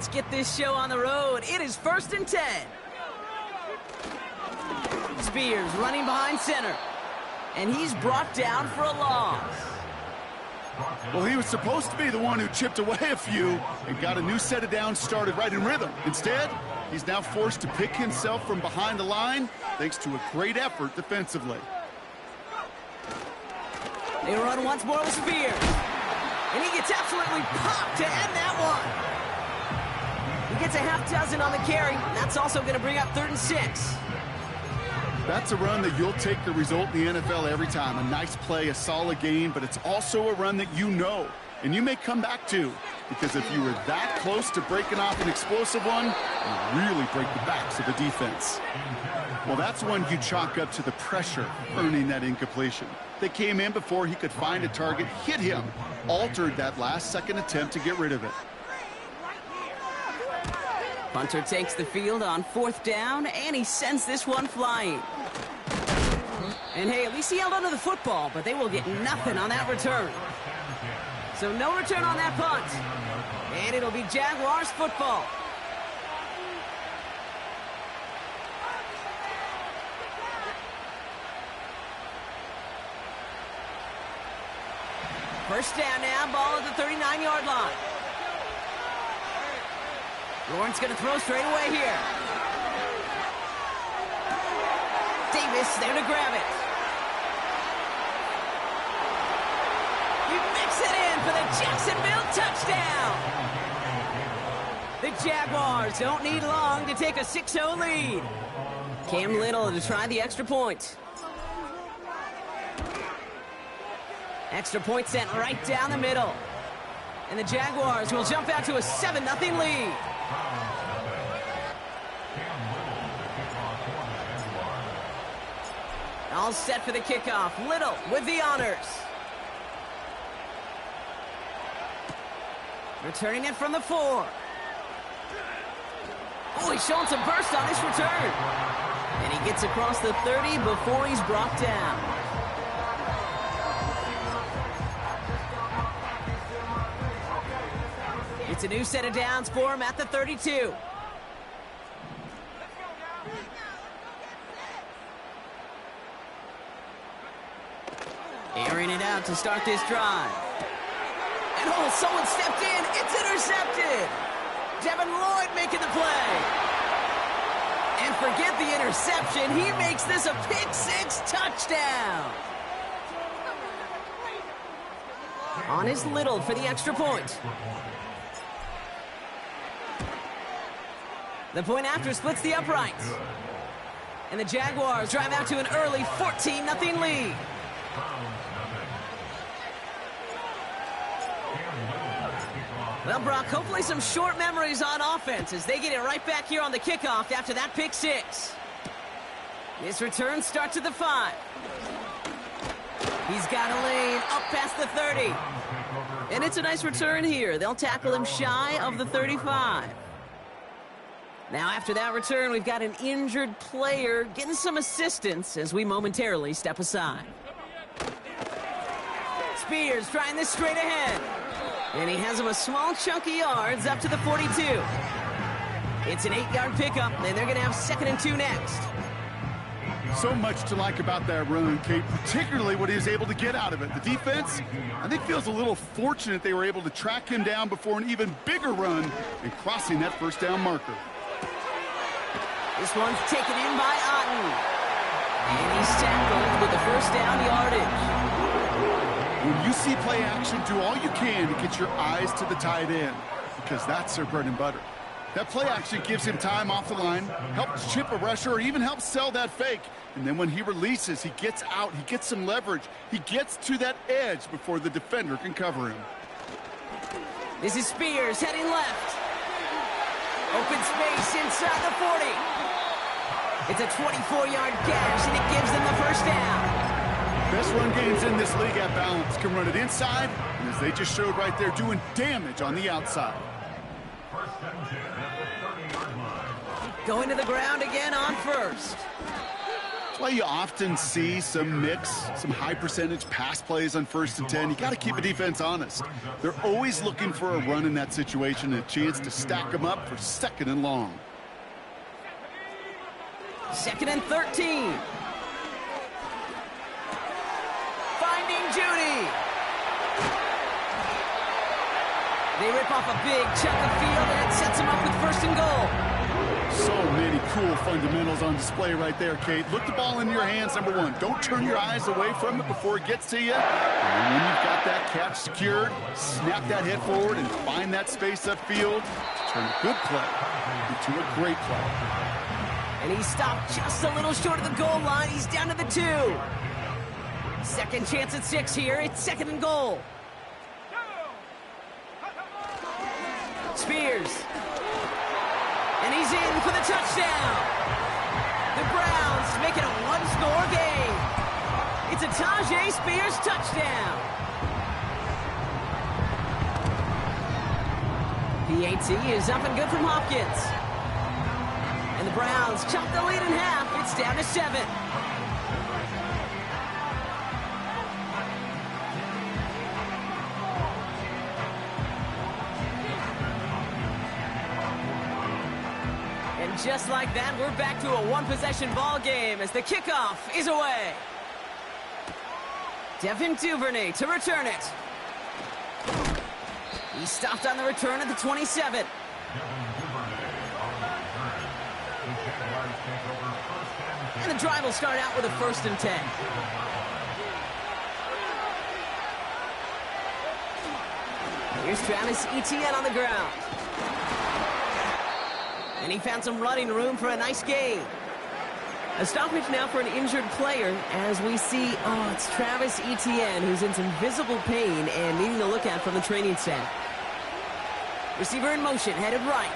Let's get this show on the road. It is 1st and 10. Spears running behind center. And he's brought down for a loss. Well, he was supposed to be the one who chipped away a few and got a new set of downs started right in rhythm. Instead, he's now forced to pick himself from behind the line thanks to a great effort defensively. They run once more with Spears. And he gets absolutely popped to end that one. He gets a half dozen on the carry. That's also going to bring up 3rd and 6. That's a run that you'll take the result in the NFL every time. A nice play, a solid game, but it's also a run that you know and you may come back to, because if you were that close to breaking off an explosive one, you really break the backs of the defense. Well, that's one you chalk up to the pressure earning that incompletion. They came in before he could find a target, hit him, altered that last-second attempt to get rid of it. Punter takes the field on 4th down, and he sends this one flying. And hey, at least he held onto the football, but they will get nothing on that return. So no return on that punt. And it'll be Jaguars football. First down now, ball at the 39-yard line. Lawrence going to throw straight away here. Davis there to grab it. He makes it in for the Jacksonville touchdown. The Jaguars don't need long to take a 6-0 lead. Cam Little to try the extra point. Extra point sent right down the middle. And the Jaguars will jump out to a 7-0 lead. All set for the kickoff. Little with the honors. Returning it from the 4. Oh, he's showing some burst on his return. And he gets across the 30 before he's brought down. It's a new set of downs for him at the 32. Airing it out to start this drive. And oh, someone stepped in. It's intercepted. Devin Lloyd making the play. And forget the interception. He makes this a pick-6 touchdown. On is Little for the extra point. The point after splits the uprights. And the Jaguars drive out to an early 14-0 lead. Well, Brock, hopefully some short memories on offense as they get it right back here on the kickoff after that pick-6. This return starts at the 5. He's got a lane up past the 30. And it's a nice return here. They'll tackle him shy of the 35. Now, after that return, we've got an injured player getting some assistance as we momentarily step aside. Spears trying this straight ahead. And he has him a small chunk of yards up to the 42. It's an 8-yard pickup, and they're going to have 2nd and 2 next. So much to like about that run, Kate, particularly what he was able to get out of it. The defense, I think, feels a little fortunate they were able to track him down before an even bigger run and crossing that first down marker. This one's taken in by Otten. And he's tackled with the first down yardage. When you see play action, do all you can to get your eyes to the tight end, because that's their bread and butter. That play action gives him time off the line, helps chip a rusher, or even helps sell that fake. And then when he releases, he gets out, he gets some leverage. He gets to that edge before the defender can cover him. This is Spears heading left. Open space inside the 40. It's a 24-yard gash, and it gives them the first down. Best run games in this league at balance can run it inside, and as they just showed right there, doing damage on the outside. Going to the ground again on first. That's why you often see some mix, some high percentage pass plays on 1st and 10. You got to keep a defense honest. They're always looking for a run in that situation and a chance to stack them up for 2nd and long. 2nd and 13. Finding Judy. They rip off a big chunk of field, and it sets them up with 1st and goal. So many cool fundamentals on display right there, Kate. Look the ball in your hands, number one. Don't turn your eyes away from it before it gets to you. And when you've got that catch secured, snap that head forward and find that space upfield to turn a good play into a great play. And he stopped just a little short of the goal line. He's down to the 2. Second chance at 6 here. It's 2nd and goal. Spears. And he's in for the touchdown. The Browns make it a 1-score game. It's a Tyjae Spears touchdown. PAT is up and good from Hopkins. And the Browns chop the lead in half. It's down to 7. And just like that, we're back to a one-possession ball game as the kickoff is away. Devin Duvernay to return it. He stopped on the return at the 27. And the drive will start out with a 1st and 10. Here's Travis Etienne on the ground. And he found some running room for a nice gain. A stoppage now for an injured player as we see, it's Travis Etienne who's in some visible pain and needing to look at from the training center. Receiver in motion, headed right.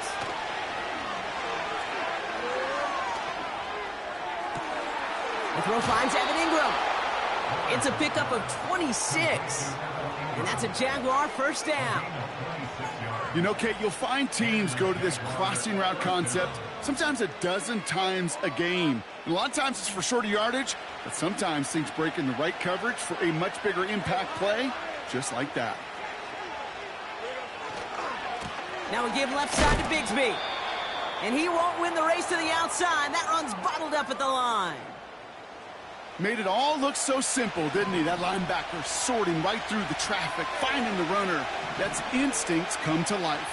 The throw finds Evan Ingram. It's a pickup of 26. And that's a Jaguar 1st down. You know, Kate, you'll find teams go to this crossing route concept sometimes a dozen times a game. And a lot of times it's for shorter yardage, but sometimes things break in the right coverage for a much bigger impact play, just like that. Now we give left side to Bigsby. And he won't win the race to the outside. That run's bottled up at the line. Made it all look so simple, didn't he? That linebacker sorting right through the traffic, finding the runner. That's instincts come to life.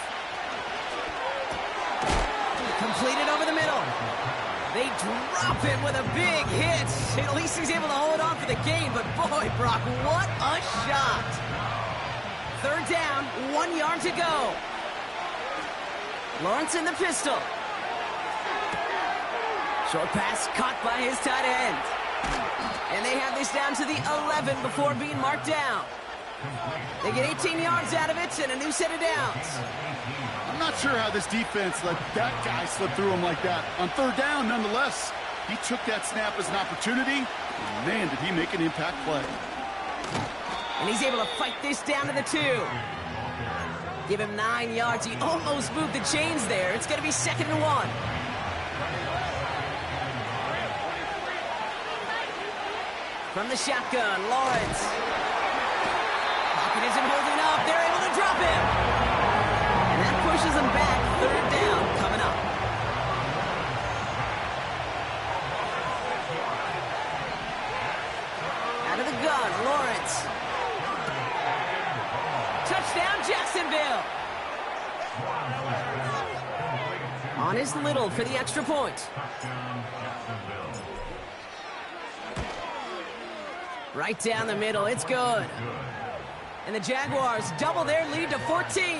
Completed over the middle. They drop him with a big hit. At least he's able to hold on for the game, but boy, Brock, what a shot. 3rd down, 1 yard to go. Lawrence in the pistol. Short pass caught by his tight end. And they have this down to the 11 before being marked down. They get 18 yards out of it and a new set of downs. I'm not sure how this defense let that guy slip through him like that. On 3rd down, nonetheless, he took that snap as an opportunity, and man, did he make an impact play. And he's able to fight this down to the 2. Give him 9 yards. He almost moved the chains there. It's going to be 2nd and 1. From the shotgun, Lawrence. Pocket isn't holding up. They're able to drop him. And that pushes them back. 3rd down coming up. Out of the gun, Lawrence. Touchdown, Jacksonville. On is Little for the extra point. Right down the middle, it's good. And the Jaguars double their lead to 14.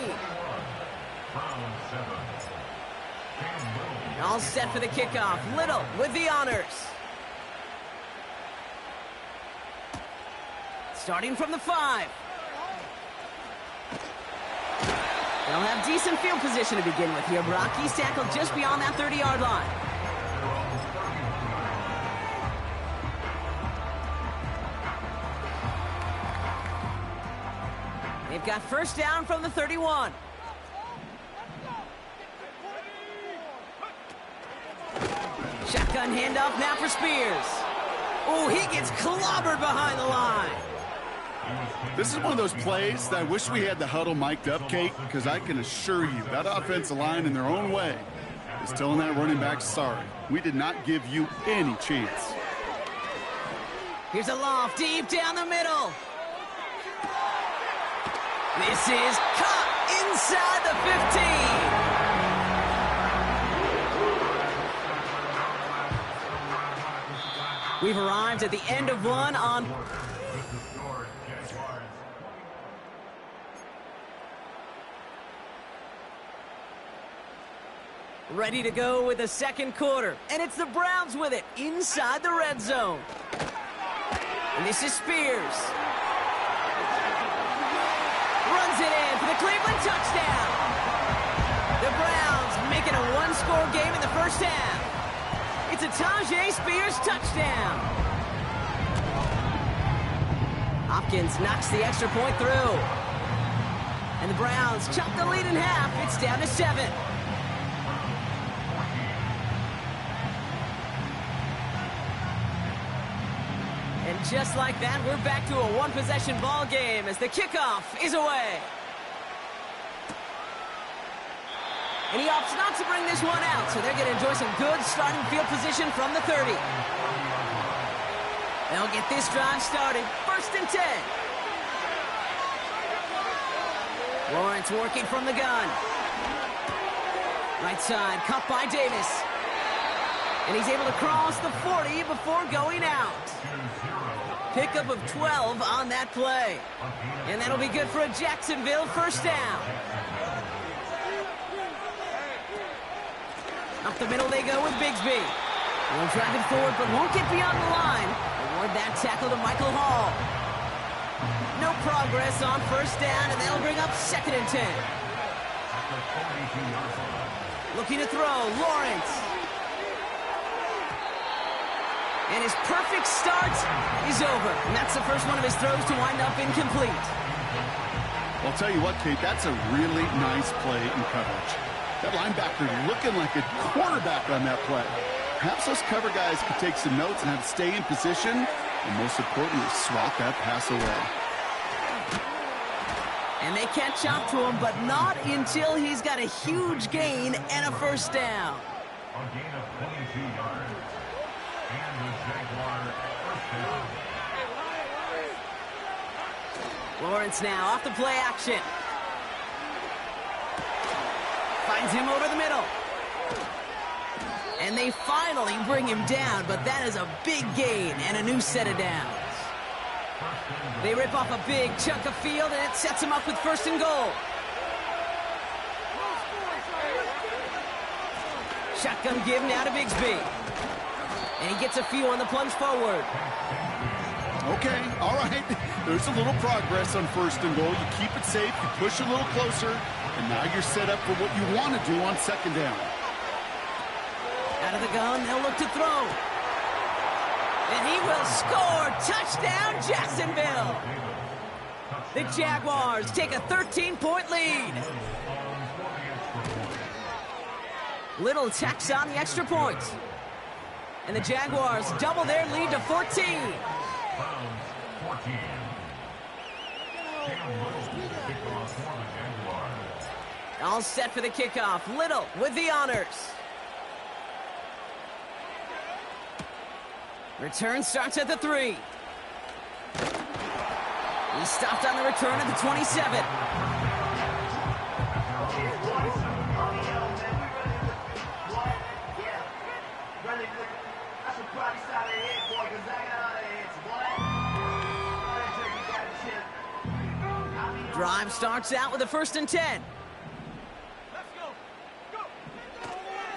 All set for the kickoff. Little with the honors. Starting from the 5. They'll have decent field position to begin with here. Brock, he's tackled just beyond that 30-yard line. They've got 1st down from the 31. Shotgun handoff now for Spears. Oh, he gets clobbered behind the line. This is one of those plays that I wish we had the huddle mic'd up, Kate, because I can assure you that offensive line in their own way is telling that running back, sorry, we did not give you any chance. Here's a loft deep down the middle. This is caught inside the 15. We've arrived at the end of one on... Ready to go with the second quarter. And it's the Browns with it inside the red zone. And this is Spears. Runs it in for the Cleveland touchdown. The Browns making a one-score game in the first half. It's a Tyjae Spears touchdown. Hopkins knocks the extra point through. And the Browns chop the lead in half. It's down to 7. And just like that, we're back to a one-possession ball game as the kickoff is away. And he opts not to bring this one out, so they're going to enjoy some good starting field position from the 30. They'll get this drive started. 1st and 10. Lawrence working from the gun. Right side, cut by Davis. And he's able to cross the 40 before going out. Pickup of 12 on that play. And that'll be good for a Jacksonville first down. Up the middle they go with Bigsby. They'll drive it forward, but won't get beyond the line. Award that tackle to Michael Hall. No progress on first down, and that'll bring up 2nd and 10. Looking to throw, Lawrence. And his perfect start is over. And that's the first one of his throws to wind up incomplete. I'll tell you what, Kate, that's a really nice play in coverage. That linebacker looking like a quarterback on that play. Perhaps those cover guys could take some notes and have to stay in position, and most importantly, swat that pass away. And they catch up to him, but not until he's got a huge gain and a first down. A gain of 22 yards. And the Jaguar first down. Lawrence now off the play action. Finds him over the middle. And they finally bring him down, but that is a big gain and a new set of downs. They rip off a big chunk of field, and it sets him up with 1st and goal. Shotgun give now to Bigsby. And he gets a few on the plunge forward. Okay, all right. There's a little progress on 1st and goal. You keep it safe, you push a little closer, and now you're set up for what you want to do on 2nd down. Out of the gun, they'll look to throw. And he will score. Touchdown, Jacksonville. The Jaguars take a 13-point lead. Little tacks on the extra point. And the Jaguars double their lead to 14. All set for the kickoff. Little with the honors. Return starts at the 3. He stopped on the return at the 27. Drive starts out with a 1st and 10.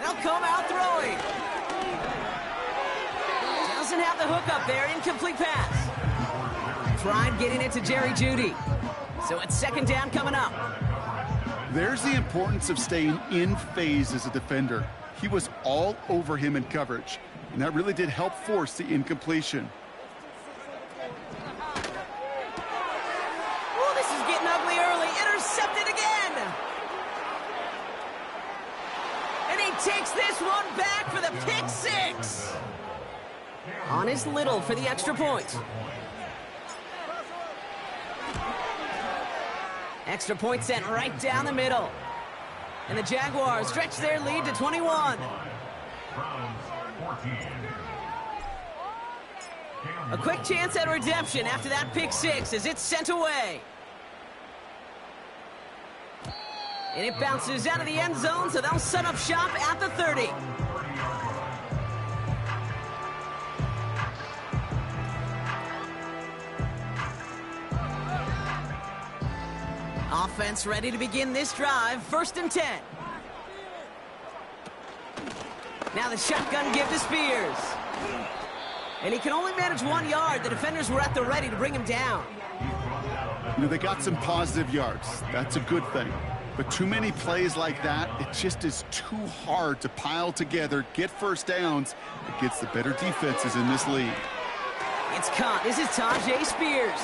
They'll come out throwing. Doesn't have the hook up there. Incomplete pass. Tried getting it to Jerry Jeudy. So it's 2nd down coming up. There's the importance of staying in phase as a defender. He was all over him in coverage, and that really did help force the incompletion. Oh, this is getting ugly early. Intercepted again. And he takes this one back for the pick 6. On is Little for the extra point. Extra point sent right down the middle. And the Jaguars stretch their lead to 21. A quick chance at redemption after that pick six as it's sent away. And it bounces out of the end zone, so they'll set up shop at the 30. Offense ready to begin this drive. 1st and 10. Now the shotgun give to Spears. And he can only manage 1 yard. The defenders were at the ready to bring him down. You know, they got some positive yards. That's a good thing. But too many plays like that, it just is too hard to pile together, get first downs against the better defenses in this league. It's caught. This is Tyjae Spears.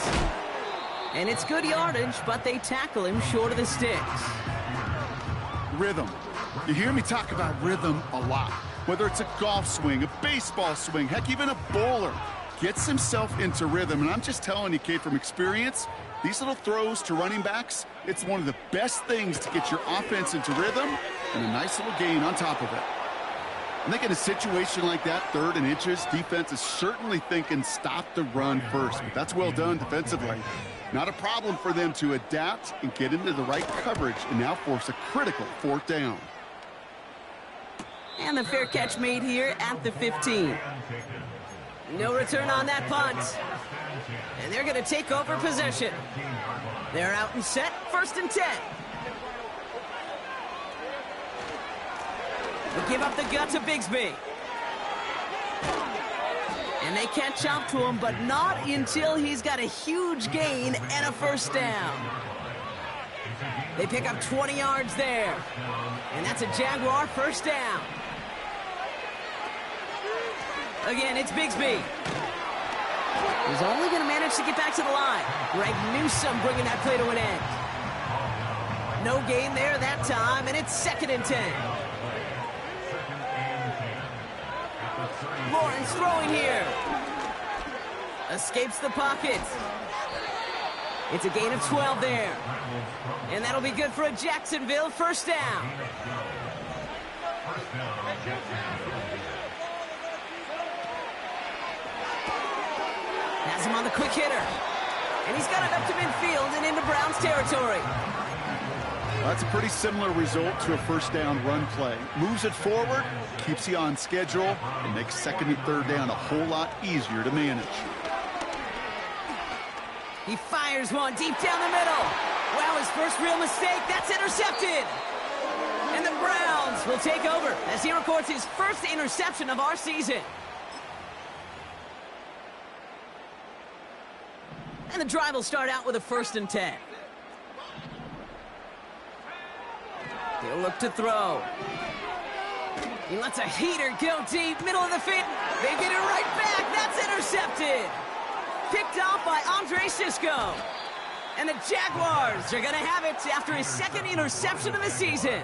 And it's good yardage, but they tackle him short of the sticks. Rhythm. You hear me talk about rhythm a lot. Whether it's a golf swing, a baseball swing, heck, even a bowler gets himself into rhythm. And I'm just telling you, Kate, from experience, these little throws to running backs, it's one of the best things to get your offense into rhythm and a nice little gain on top of it. I think in a situation like that, 3rd and inches, defense is certainly thinking stop the run first. But that's well done defensively. Not a problem for them to adapt and get into the right coverage and now force a critical 4th down. And the fair catch made here at the 15. No return on that punt. And they're going to take over possession. They're out and set. 1st and 10. They give up the gut to Bigsby. And they catch up to him, but not until he's got a huge gain and a 1st down. They pick up 20 yards there. And that's a Jaguar 1st down. Again, it's Bigsby. He's only going to manage to get back to the line. Greg Newsome bringing that play to an end. No gain there that time, and it's 2nd and 10. Lawrence throwing here. Escapes the pocket. It's a gain of 12 there. And that'll be good for a Jacksonville 1st down. Has him on the quick hitter. And he's got it up to midfield and into Browns territory. That's a pretty similar result to a 1st down run play. Moves it forward, keeps you on schedule, and makes 2nd and 3rd down a whole lot easier to manage. He fires one deep down the middle. Well, his first real mistake, that's intercepted. And the Browns will take over as he records his 1st interception of our season. And the drive will start out with a 1st and 10. He'll look to throw. He lets a heater go deep, middle of the field. They get it right back. That's intercepted. Picked off by Andre Cisco. And the Jaguars are going to have it after his 2nd interception of the season.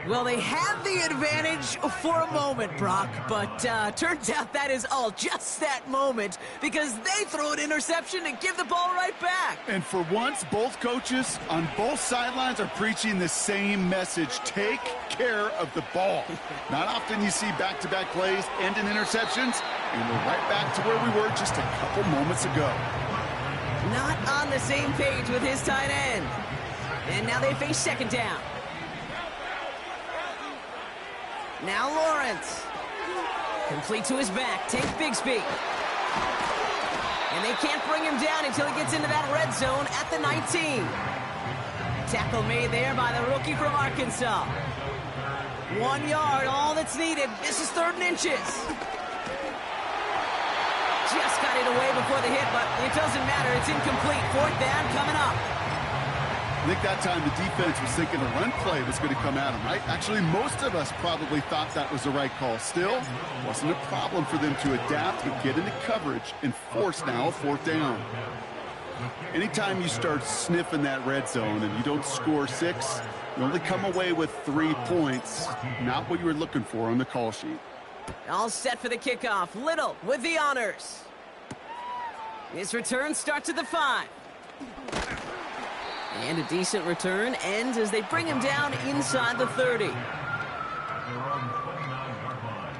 Well, they had the advantage for a moment, Brock, but turns out that is all just that moment because they throw an interception and give the ball right back. And for once, both coaches on both sidelines are preaching the same message. Take care of the ball. Not often you see back-to-back plays end in interceptions, and we're right back to where we were just a couple moments ago. Not on the same page with his tight end. And now they face 2nd down. Now Lawrence. Complete to his back. Take Bigsby. And they can't bring him down until he gets into that red zone at the 19. Tackle made there by the rookie from Arkansas. 1 yard, all that's needed. This is 3rd and inches. Just got it away before the hit, but it doesn't matter. It's incomplete. 4th down coming up. I think that time the defense was thinking a run play was going to come at them, right? Actually, most of us probably thought that was the right call. Still, wasn't a problem for them to adapt and get into coverage and force now a 4th down. Anytime you start sniffing that red zone and you don't score 6, you only come away with 3 points. Not what you were looking for on the call sheet. All set for the kickoff. Little with the honors. His return starts at the 5. And a decent return ends as they bring him down inside the 30. Their own 29-yard line.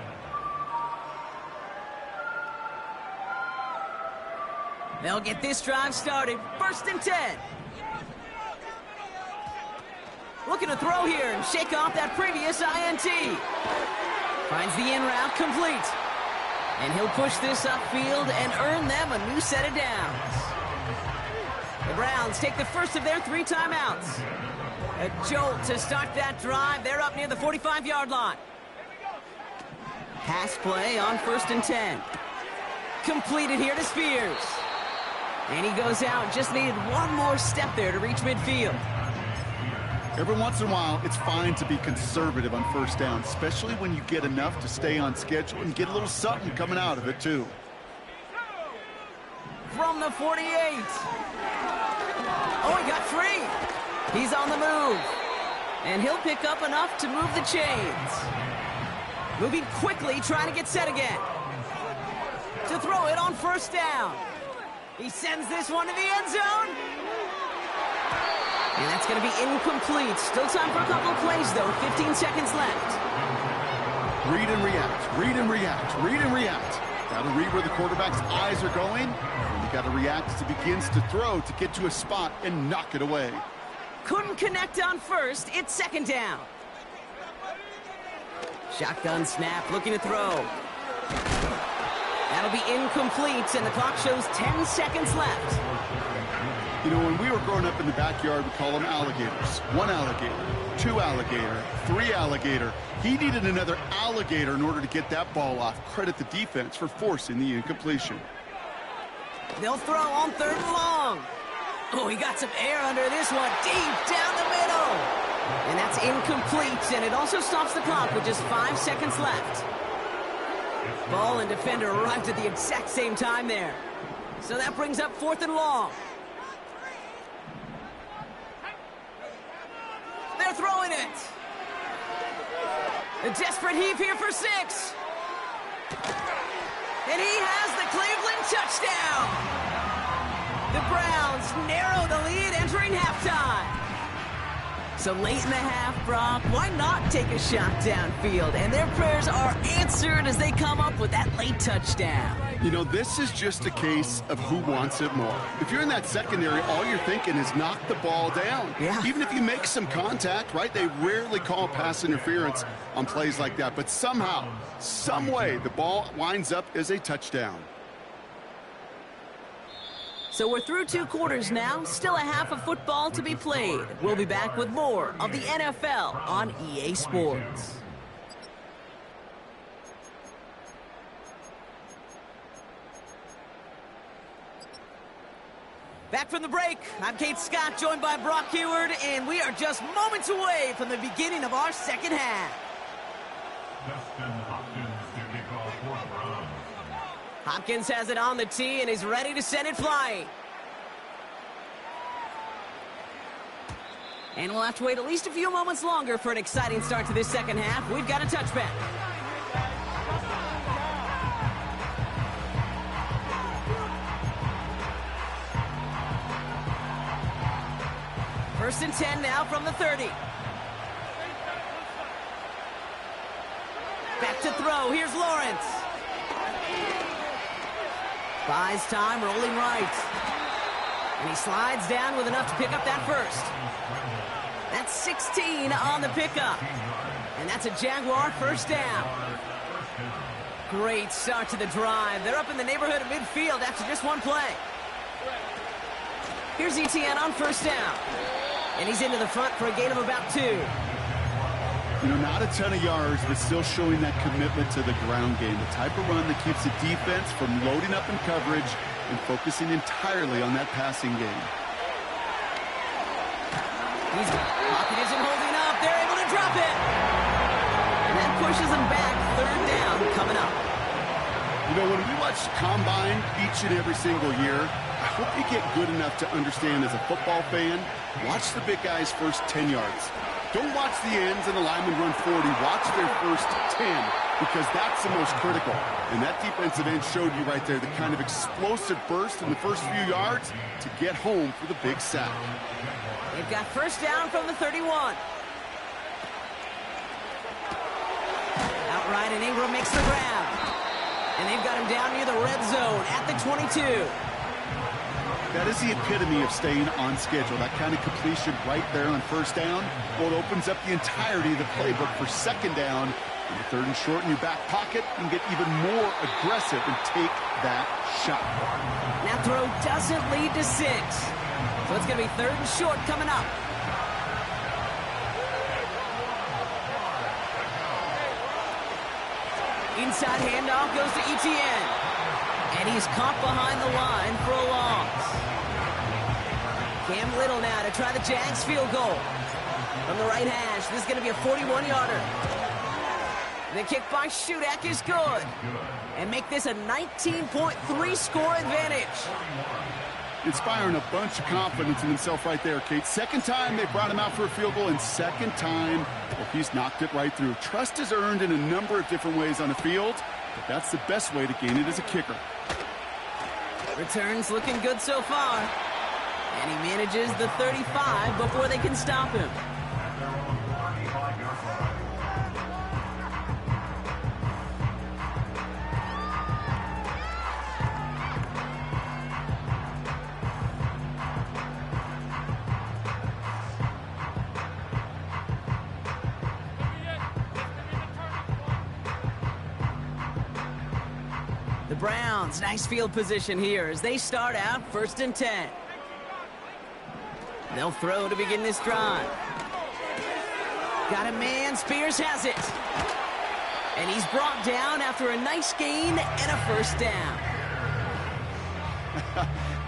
They'll get this drive started. 1st and 10. Looking to throw here and shake off that previous INT. Finds the in route complete. And he'll push this upfield and earn them a new set of downs. The Browns take the first of their 3 timeouts. A jolt to start that drive. They're up near the 45-yard line. Pass play on 1st and 10. Completed here to Spears. And he goes out. Just needed one more step there to reach midfield. Every once in a while, it's fine to be conservative on 1st down, especially when you get enough to stay on schedule and get a little something coming out of it, too. From the 48. Oh, he got free. He's on the move. And he'll pick up enough to move the chains. Moving quickly, trying to get set again. To throw it on 1st down. He sends this one to the end zone. And that's going to be incomplete. Still time for a couple of plays, though. 15 seconds left. Read and react, read and react, read and react. Got to read where the quarterback's eyes are going. And you got to react as he begins to throw to get to a spot and knock it away. Couldn't connect on 1st. It's 2nd down. Shotgun snap, looking to throw. That'll be incomplete, and the clock shows 10 seconds left. You know, when we were growing up in the backyard, we call them alligators. 1 alligator, 2 alligator, 3 alligator. He needed another alligator in order to get that ball off. Credit the defense for forcing the incompletion. They'll throw on 3rd and long. Oh, he got some air under this one, deep down the middle. And that's incomplete, and it also stops the clock with just 5 seconds left. Ball and defender arrived at the exact same time there. So that brings up 4th and long. They're throwing it. A desperate heave here for 6. And he has the Cleveland touchdown. The Browns narrow the lead entering halftime. So late in the half, Brock, why not take a shot downfield? And their prayers are answered as they come up with that late touchdown. You know, this is just a case of who wants it more. If you're in that secondary, all you're thinking is knock the ball down. Yeah. Even if you make some contact, right? They rarely call pass interference on plays like that. But somehow, some way, the ball winds up as a touchdown. So we're through 2 quarters now. Still a half of football to be played. We'll be back with more of the NFL on EA Sports. Back from the break, I'm Kate Scott, joined by Brock Huard, and we are just moments away from the beginning of our second half. Dustin Hopkins to kick off 4th round. Hopkins has it on the tee and is ready to send it flying. And we'll have to wait at least a few moments longer for an exciting start to this second half. We've got a touchback. First and 10 now from the 30. Back to throw. Here's Lawrence. Buys time, rolling right. And he slides down with enough to pick up that first. That's 16 on the pickup. And that's a Jaguar 1st down. Great start to the drive. They're up in the neighborhood of midfield after just 1 play. Here's Etienne on 1st down. And he's into the front for a gain of about 2. You know, not a ton of yards, but still showing that commitment to the ground game. The type of run that keeps the defense from loading up in coverage and focusing entirely on that passing game. Pocket isn't holding up. They're able to drop it. And that pushes them back. 3rd down coming up. You know, when we watch Combine each and every single year, I hope you get good enough to understand as a football fan, watch the big guy's first 10 yards. Don't watch the ends and the linemen run 40. Watch their first 10, because that's the most critical. And that defensive end showed you right there the kind of explosive burst in the first few yards to get home for the big sack. They've got first down from the 31. Outright, and Ingram makes the grab. And they've got him down near the red zone at the 22. That is the epitome of staying on schedule. That kind of completion right there on first down. Well, it opens up the entirety of the playbook for second down. And the third and short in your back pocket, you can get even more aggressive and take that shot. Now throw doesn't lead to 6. So it's going to be third and short coming up. Inside handoff goes to Etienne. And he's caught behind the line for a loss. Cam Little now to try the Jags field goal. From the right hash, this is going to be a 41-yarder. The kick by Shudak is good. And make this a 19.3 score advantage. Inspiring a bunch of confidence in himself right there, Kate. Second time they brought him out for a field goal, and second time, well, he's knocked it right through. Trust is earned in a number of different ways on the field, but that's the best way to gain it as a kicker. Returns looking good so far. And he manages the 35 before they can stop him. The Browns, nice field position here as they start out first and 10. They'll throw to begin this drive. Got a man, Spears has it. And he's brought down after a nice gain and a first down.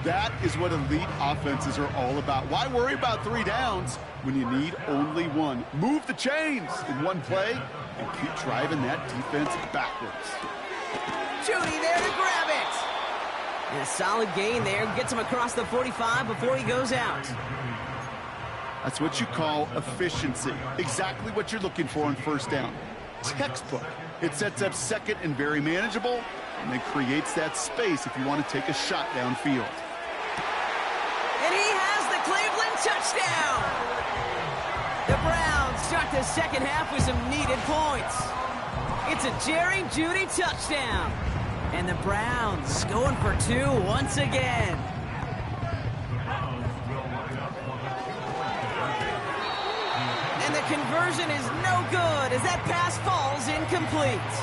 That is what elite offenses are all about. Why worry about 3 downs when you need only 1? Move the chains in one play and keep driving that defense backwards. Judy there to grab it. And a solid gain there. Gets him across the 45 before he goes out. That's what you call efficiency. Exactly what you're looking for on first down. Textbook. It sets up second and very manageable, and then creates that space if you want to take a shot downfield. And he has the Cleveland touchdown. The Browns start the second half with some needed points. It's a Jerry Jeudy touchdown. And the Browns going for 2 once again. And the conversion is no good as that pass falls incomplete.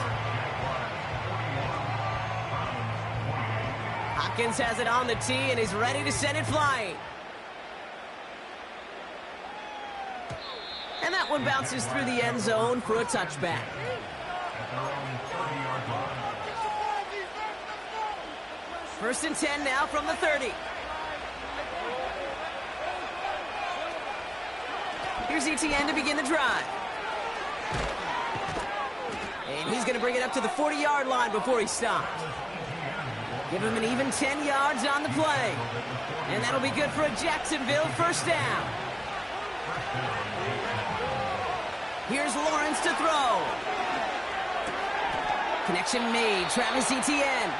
Hopkins has it on the tee and is ready to send it flying. And that one bounces through the end zone for a touchback. First and 10 now from the 30. Here's Etienne to begin the drive. And he's going to bring it up to the 40-yard line before he stopped. Give him an even 10 yards on the play. And that'll be good for a Jacksonville first down. Here's Lawrence to throw. Connection made. Travis Etienne.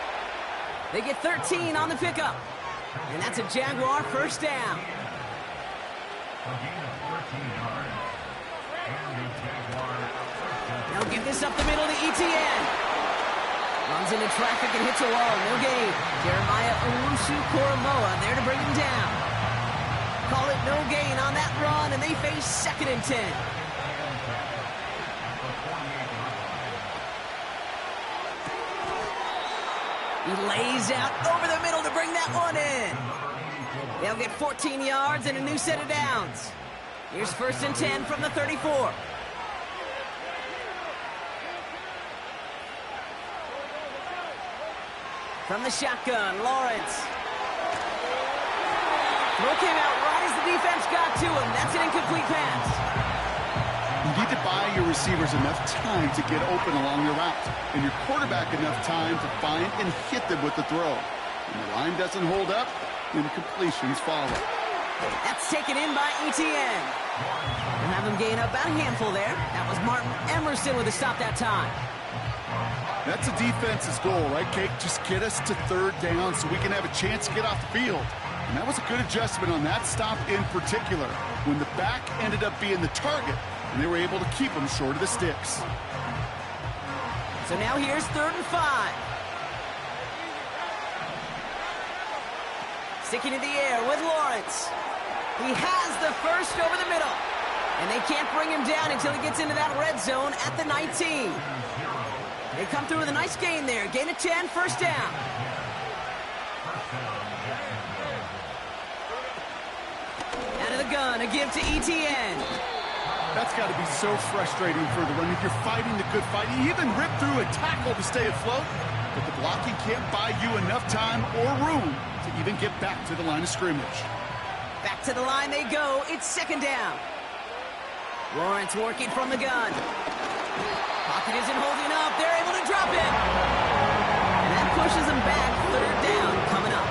They get 13 on the pickup. And that's a Jaguar first down. They'll give this up the middle to Etienne. Runs into traffic and hits a wall. No gain. Jeremiah Owusu-Koramoah there to bring him down. Call it no gain on that run, and they face second and 10. He lays out over the middle to bring that one in. They'll get 14 yards and a new set of downs. Here's first and 10 from the 34. From the shotgun, Lawrence. Throw came out right as the defense got to him. That's an incomplete pass. You need to buy your receivers enough time to get open along your route, and your quarterback enough time to find and hit them with the throw. When the line doesn't hold up, incompletions follow. That's taken in by Etienne. They'll have them gain about a handful there. That was Martin Emerson with a stop that time. That's a defense's goal, right, Kate? Just get us to third down so we can have a chance to get off the field. And that was a good adjustment on that stop in particular, when the back ended up being the target, and they were able to keep them short of the sticks. So now here's 3rd and 5. Sticking in the air with Lawrence. He has the first over the middle. And they can't bring him down until he gets into that red zone at the 19. They come through with a nice gain there. Gain of 10, first down. Out of the gun, a give to Etienne. That's got to be so frustrating for the run. If you're fighting the good fight, you even rip through a tackle to stay afloat, but the blocking can't buy you enough time or room to even get back to the line of scrimmage. Back to the line they go. It's 2nd down. Lawrence working from the gun. Pocket isn't holding up. They're able to drop it. And that pushes them back. 3rd down coming up.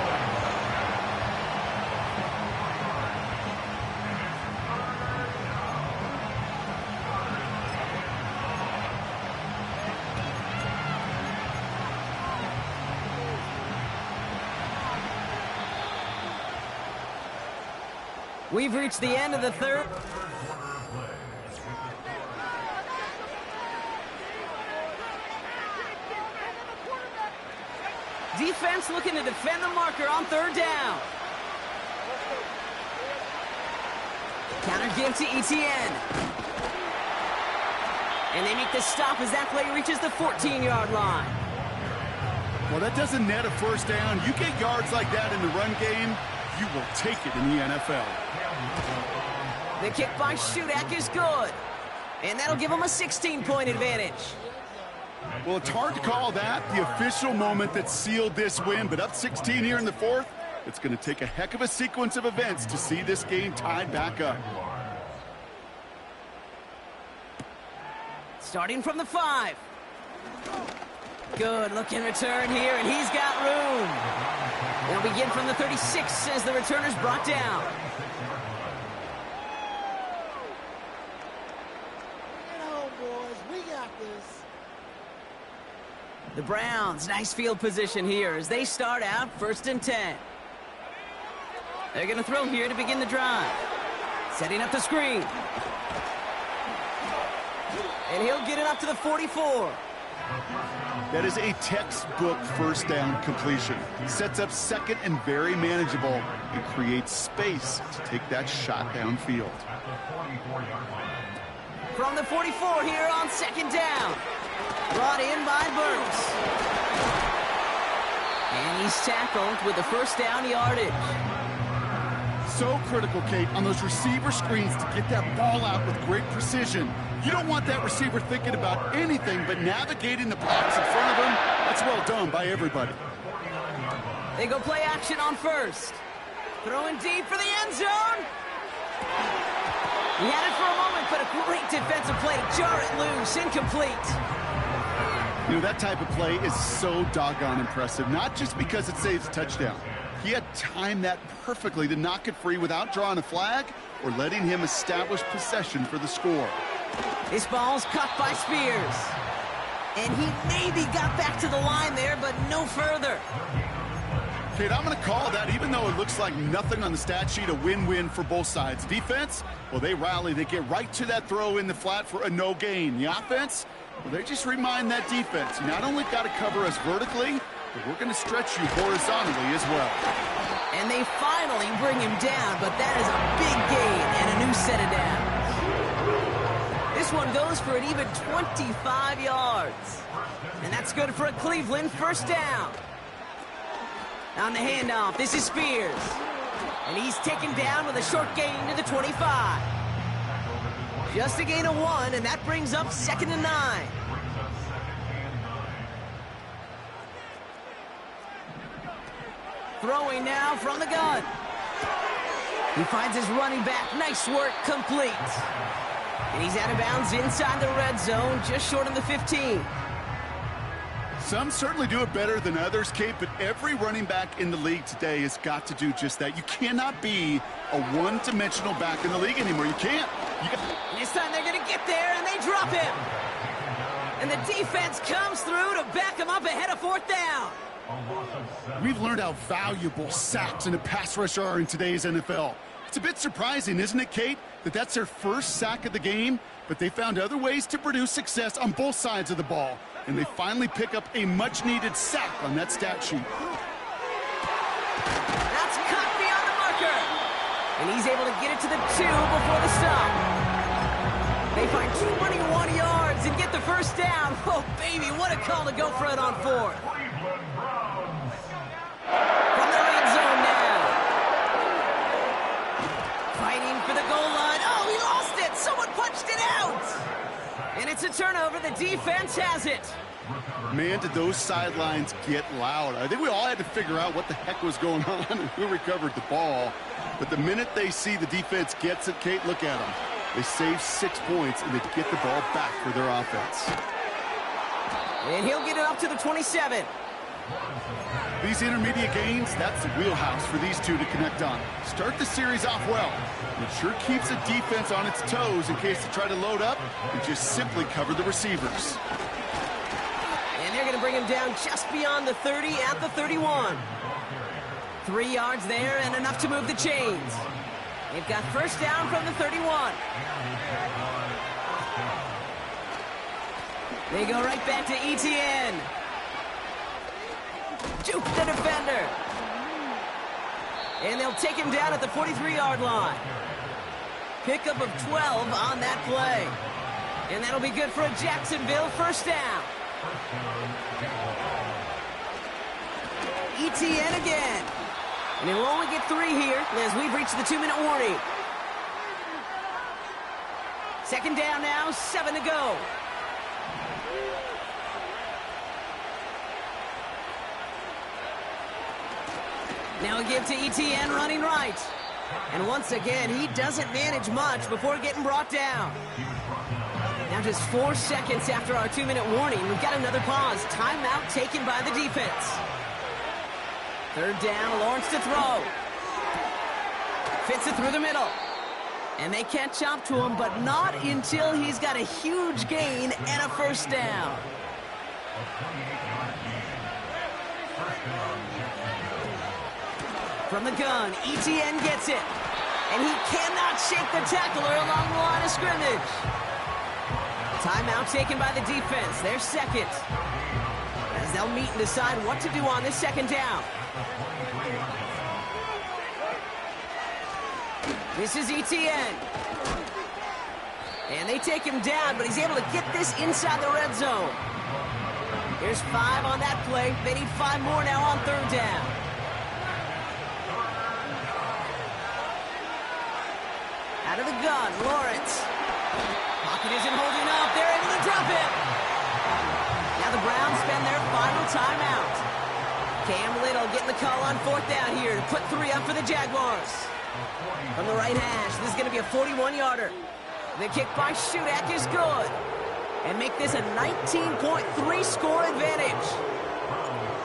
We've reached the end of the 3rd. Defense looking to defend the marker on 3rd down. Counter give to Etienne. And they make the stop as that play reaches the 14-yard line. Well, that doesn't net a first down. You get yards like that in the run game, you will take it in the NFL. The kick by Shudak is good. And that'll give them a 16-point advantage. Well, it's hard to call that the official moment that sealed this win, but up 16 here in the 4th, it's going to take a heck of a sequence of events to see this game tied back up. Starting from the 5. Good looking return here, and he's got room. They'll begin from the 36 as the returner's brought down. Get home, boys. We got this. The Browns, nice field position here as they start out 1st and 10. They're going to throw here to begin the drive. Setting up the screen. And he'll get it up to the 44. That is a textbook first down completion. Sets up 2nd and very manageable and creates space to take that shot downfield. From the 44 here on 2nd down. Brought in by Burks. And he's tackled with the first down yardage. So critical, Kate, on those receiver screens to get that ball out with great precision. You don't want that receiver thinking about anything but navigating the blocks in front of him. That's well done by everybody. They go play action on 1st. Throwing deep for the end zone. He had it for a moment, but a great defensive play to jar it loose. Incomplete. You know, that type of play is so doggone impressive, not just because it saves a touchdown. He had timed that perfectly to knock it free without drawing a flag or letting him establish possession for the score. This ball's cut by Spears. And he maybe got back to the line there, but no further. Kate, I'm going to call that, even though it looks like nothing on the stat sheet, a win-win for both sides. Defense, well, they rally. They get right to that throw in the flat for a no gain. The offense, well, they just remind that defense, you not only got to cover us vertically, but we're going to stretch you horizontally as well. And they finally bring him down, but that is a big gain and a new set of downs. This one goes for an even 25 yards. And that's good for a Cleveland first down. On the handoff, this is Spears. And he's taken down with a short gain to the 25. Just a gain of 1, and that brings up 2nd and 9. Throwing now from the gun. He finds his running back. Nice work, complete. And he's out of bounds inside the red zone, just short of the 15. Some certainly do it better than others, Kate, but every running back in the league today has got to do just that. You cannot be a one-dimensional back in the league anymore. You can't. And this time they're going to get there, and they drop him. And the defense comes through to back him up ahead of 4th down. We've learned how valuable sacks and a pass rush are in today's NFL. It's a bit surprising, isn't it, Kate, that that's their first sack of the game, but they found other ways to produce success on both sides of the ball, and they finally pick up a much-needed sack on that stat sheet. That's caught beyond the marker, and he's able to get it to the 2 before the stop. They find 21 yards and get the first down. Oh, baby, what a call to go for it on 4th. From the red zone now. Fighting for the goal line. Oh, he lost it. Someone punched it out. And it's a turnover. The defense has it. Man, did those sidelines get loud. I think we all had to figure out what the heck was going on and who recovered the ball. But the minute they see the defense gets it, Kate, look at them. They save 6 points, and they get the ball back for their offense. And he'll get it up to the 27. These intermediate gains, that's the wheelhouse for these two to connect on. Start the series off well. It sure keeps the defense on its toes in case they try to load up and just simply cover the receivers. And they're going to bring him down just beyond the 30 at the 31. 3 yards there and enough to move the chains. They've got first down from the 31. They go right back to Etienne. Juke the defender. And they'll take him down at the 43-yard line. Pickup of 12 on that play. And that'll be good for a Jacksonville first down. Etienne again. And he'll only get 3 here as we've reached the 2-minute warning. Second down now, 7 to go. Now a give to Etienne running right. And once again, he doesn't manage much before getting brought down. Now just 4 seconds after our 2-minute warning, we've got another pause. Timeout taken by the defense. Third down, Lawrence to throw. Fits it through the middle. And they catch up to him, but not until he's got a huge gain and a first down. From the gun, Etienne gets it. And he cannot shake the tackler along the line of scrimmage. Timeout taken by the defense. Their second. As they'll meet and decide what to do on this second down. This is Etienne. And they take him down, but he's able to get this inside the red zone. Here's 5 on that play. They need 5 more now on third down. Out of the gun, Lawrence. Pocket isn't holding up. They're able to drop it. Now the Browns spend their final timeout. Cam Little getting the call on fourth down here to put 3 up for the Jaguars. From the right hash, this is going to be a 41-yarder. The kick by Shudak is good. And make this a 19.3 score advantage.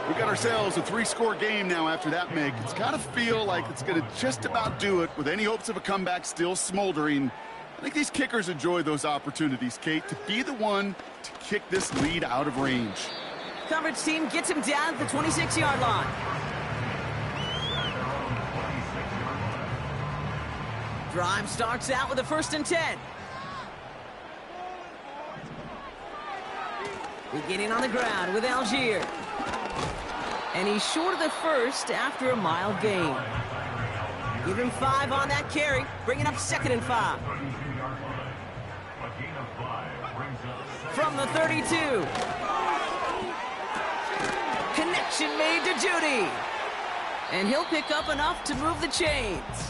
We got ourselves a 3-score game now after that make. It's got to feel like it's going to just about do it with any hopes of a comeback still smoldering. I think these kickers enjoy those opportunities, Kate, to be the one to kick this lead out of range. Coverage team gets him down at the 26-yard line. Drive starts out with a 1st and 10. Beginning on the ground with Algier. And he's short of the first after a mile gain. Give him 5 on that carry, bringing up 2nd and 5. From the 32. Connection made to Judy. And he'll pick up enough to move the chains.